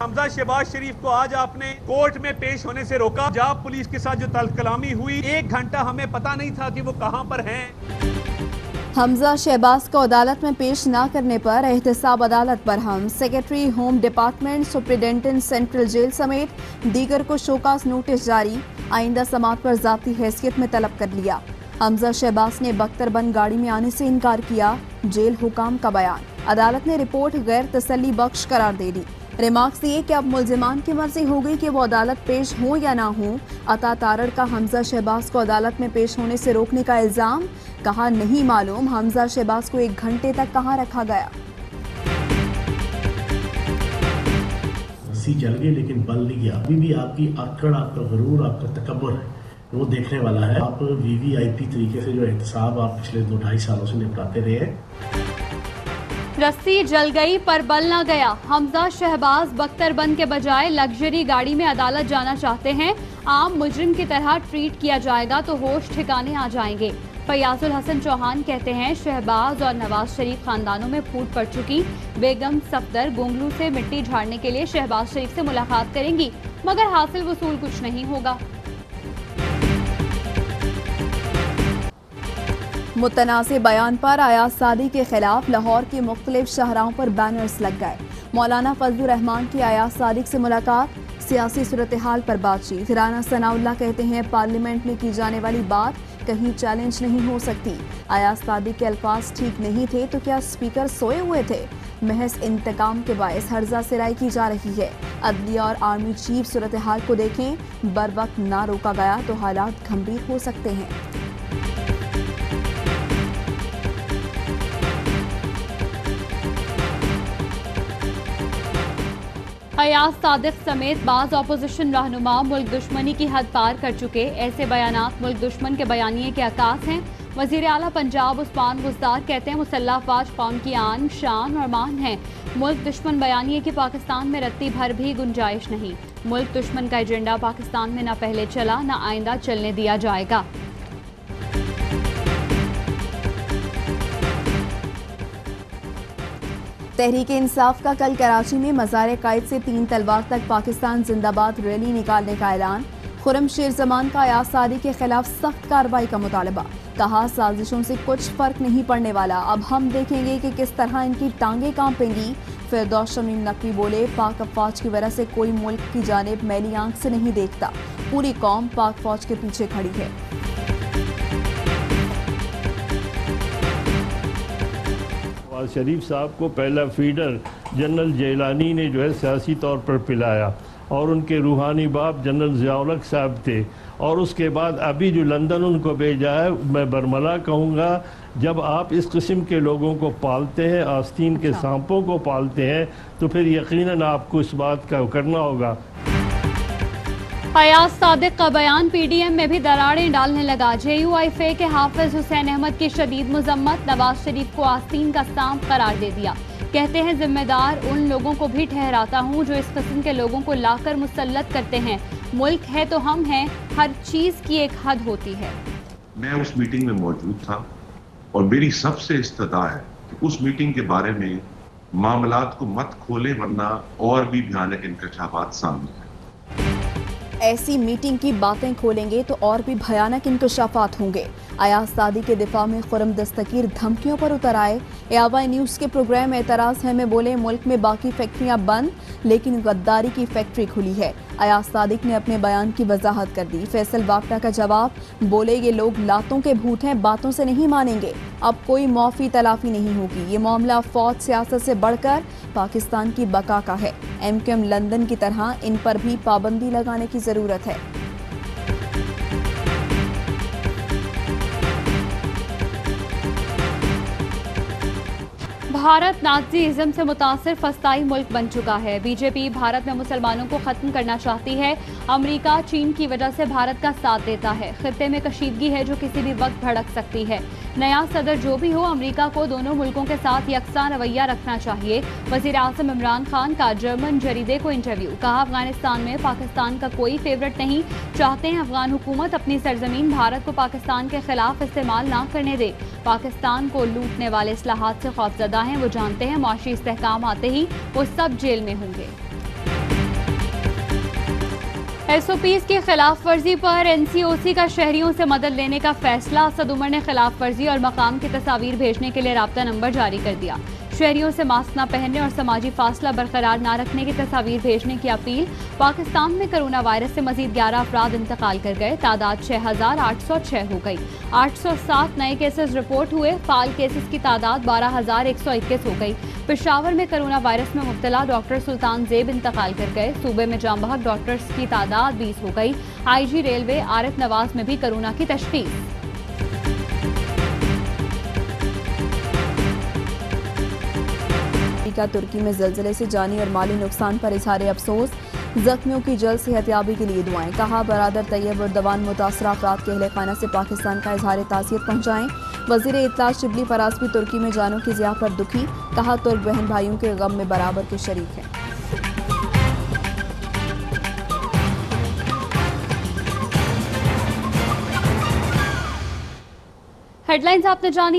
हमजा शहबाज शरीफ को आज आपने कोर्ट में पेश होने से रोका। पंजाब पुलिस के साथ जो तलकलामी हुई, 1 घंटा हमें पता नहीं था कि वो कहां पर हैं। हमजा शहबाज को अदालत में पेश न करने पर एहतसाब अदालत बरहम। Secretary home department, superintendent central jail समेत दीगर को शोकास नोटिस जारी। आइंदा समात पर जाती हैसियत में तलब कर लिया। हमजा शहबाज ने बख्तरबंद गाड़ी में आने से इनकार किया। जेल हुकाम का बयान। अदालत ने रिपोर्ट गैर तसल्ली बख्श करार दे दी। रिमार्क्स दिए कि अब मुल्जिमान की मर्जी हो गई कि वो अदालत पेश हो या ना हो। अता तारड़ का हमजा शहबाज को अदालत में पेश होने से रोकने का इल्जाम। कहा नहीं मालूम हमजा शहबाज को 1 घंटे तक कहां रखा गया। रस्सी जल गई लेकिन बल नहीं गया। अभी भी आपकी अकड़, आपका गुरूर, आपका तकब्बुर है, वो देखने वाला है। आप वीवीआईपी तरीके से जो एहतसाब आप पिछले 2-2.5 सालों से निपटाते रहे हैं। रस्सी जल गई पर बल ना गया। हमजा शहबाज बख्तरबंद के बजाय लग्जरी गाड़ी में अदालत जाना चाहते हैं। आम मुजरिम की तरह ट्रीट किया जाएगा तो होश ठिकाने आ जाएंगे। फयाजुल हसन चौहान कहते हैं शहबाज और नवाज शरीफ खानदानों में फूट पड़ चुकी। बेगम सफदर गोंगलू से मिट्टी झाड़ने के लिए शहबाज शरीफ से मुलाकात करेंगी, मगर हासिल वसूल कुछ नहीं होगा। मुतनाज़े बयान पर अयाज सादी के खिलाफ लाहौर की मुख्तलिफ शाहराहों पर बैनर्स लग गए। मौलाना फजलुर रहमान की अयाज सादिक से मुलाकात। सियासी सूरत हाल पर बातचीत। राना सनाउल्लाह कहते हैं पार्लियामेंट में की जाने वाली बात कहीं चैलेंज नहीं हो सकती। अयाज सादिक के अल्फाज ठीक नहीं थे तो क्या स्पीकर सोए हुए थे? महज इंतकाम के बायस हर्जा सिराई की जा रही है। अदलिया और आर्मी चीफ सूरत हाल को देखें। बर वक्त ना रोका गया तो हालात गंभीर हो सकते हैं। अयाज सादिक समेत बाज़ अपोजिशन रहनुमा मुल्क दुश्मनी की हद पार कर चुके। ऐसे बयानात मुल्क दुश्मन के बयानिए के अकास हैं। वज़ीर आला पंजाब उस्मान बुज़दार कहते हैं मुसल्लह अफ़वाज कौम की आन, शान और मान है। मुल्क दुश्मन बयानिए की पाकिस्तान में रत्ती भर भी गुंजाइश नहीं। मुल्क दुश्मन का एजेंडा पाकिस्तान में न पहले चला न आइंदा चलने दिया जाएगा। तहरीक इंसाफ का कल कराची में मज़ार कायद से 3 तलवार तक पाकिस्तान जिंदाबाद रैली निकालने का ऐलान। खुरम शेर जमान का अयाज सादी के खिलाफ सख्त कार्रवाई का मुतालबा। कहा साजिशों से कुछ फर्क नहीं पड़ने वाला, अब हम देखेंगे कि किस तरह इनकी टांगें कांपेंगी। फिरदौस शमीम नकवी बोले पाक अफवाज की वजह से कोई मुल्क की जानिब मैली आंख से नहीं देखता। पूरी कौम पाक फौज के पीछे खड़ी है। शरीफ साहब को पहला फीडर जनरल जैलानी ने जो है सियासी तौर पर पिलाया और उनके रूहानी बाप जनरल ज़िया-उल-हक साहब थे। और उसके बाद अभी जो लंदन उनको भेजा है, मैं बरमला कहूँगा, जब आप इस किस्म के लोगों को पालते हैं, आस्तीन के सांपों को पालते हैं, तो फिर यकीनन आपको इस बात का करना होगा। अयाज सादिक का बयान पीडीएम में भी दरारें डालने लगा। JUIF के हाफिज हुसैन अहमद की शदीद मजम्मत। नवाज शरीफ को आस्तीन का सांप करार दे दिया। कहते हैं जिम्मेदार उन लोगों को भी ठहराता हूँ जो इस किस्म के लोगों को लाकर मुसल्लत करते हैं। मुल्क है तो हम हैं, हर चीज की एक हद होती है। मैं उस मीटिंग में मौजूद था और मेरी सबसे इस्तदा है कि उस मीटिंग के बारे में मामलात को मत खोले वरना और भी भयानक इंकशाफात सामने हैं। ऐसी मीटिंग की बातें खोलेंगे तो और भी भयानक इंकशाफात होंगे। अयाज सादी के दिफा में खुरम दस्तगीर धमकियों पर उतर आए। एआवाई न्यूज़ के प्रोग्राम एतराज़ है में बोले मुल्क में बाकी फैक्ट्रियां बंद लेकिन गद्दारी की फैक्ट्री खुली है। अयाज सादिक ने अपने बयान की वजाहत कर दी। फैसल वाकटा का जवाब, बोले ये लोग लातों के भूत हैं, बातों से नहीं मानेंगे। अब कोई मौफी तलाफी नहीं होगी। ये मामला फौज सियासत से बढ़कर पाकिस्तान की बका का है। MQM लंदन की तरह इन पर भी पाबंदी लगाने की जरूरत है। भारत नाज़ीइज़्म से मुतासिर फस्ताई मुल्क बन चुका है। बीजेपी भारत में मुसलमानों को ख़त्म करना चाहती है। अमेरिका चीन की वजह से भारत का साथ देता है। खित्ते में कशीदगी है जो किसी भी वक्त भड़क सकती है। नया सदर जो भी हो, अमेरिका को दोनों मुल्कों के साथ यकसा रवैया रखना चाहिए। वज़ीर आज़म इमरान खान का जर्मन जरीदे को इंटरव्यू। कहा अफगानिस्तान में पाकिस्तान का कोई फेवरेट नहीं। चाहते हैं अफगान हुकूमत अपनी सरजमीन भारत को पाकिस्तान के खिलाफ इस्तेमाल ना करने दे। पाकिस्तान को लूटने वाले इस्लाहात से खौफजदा हैं। वो जानते हैं मुआशी इस्तेहकाम आते ही वो सब जेल में होंगे। एसओपीज की खिलाफ वर्जी पर एनसीओसी का शहरियों से मदद लेने का फैसला। असद उमर ने खिलाफ वर्जी और मकाम की तस्वीर भेजने के लिए राब्ता नंबर जारी कर दिया। शहरियों से मास्क न पहनने और समाजी फासला बरकरार न रखने की तस्वीर भेजने की अपील। पाकिस्तान में कोरोना वायरस से मजीद 11 अफराद इंतकाल कर गए। तादाद 6,806 हो गई। 807 नए केसेस रिपोर्ट हुए। फाल केसेस की तादाद 12,121 हो गई। पेशावर में कोरोना वायरस में मुब्तला डॉक्टर सुल्तान जेब इंतकाल कर गए। सूबे में जाम बहक डॉक्टर्स की तादाद 20 हो गई। आईजी रेलवे आरिफ नवाज में भी कोरोना की तशखीस। तुर्की में ज़लज़ले से जानी और माली नुकसान पर इज़हार अफसोस। जख्मियों की जल्द सेहतियाबी के लिए दुआएं। कहा बरादर तैयब उर्दवान मुतासरा अफराद के अहले खाना से पाकिस्तान का इज़हार ताज़ियत पहुँचाएँ। वज़ीर इत्तला शिबली फराज भी तुर्की में जानों की ज़िया पर दुखी। कहा तुर्क बहन भाइयों के गम में बराबर के शरीक हैं। हेडलाइंस आपने जानी।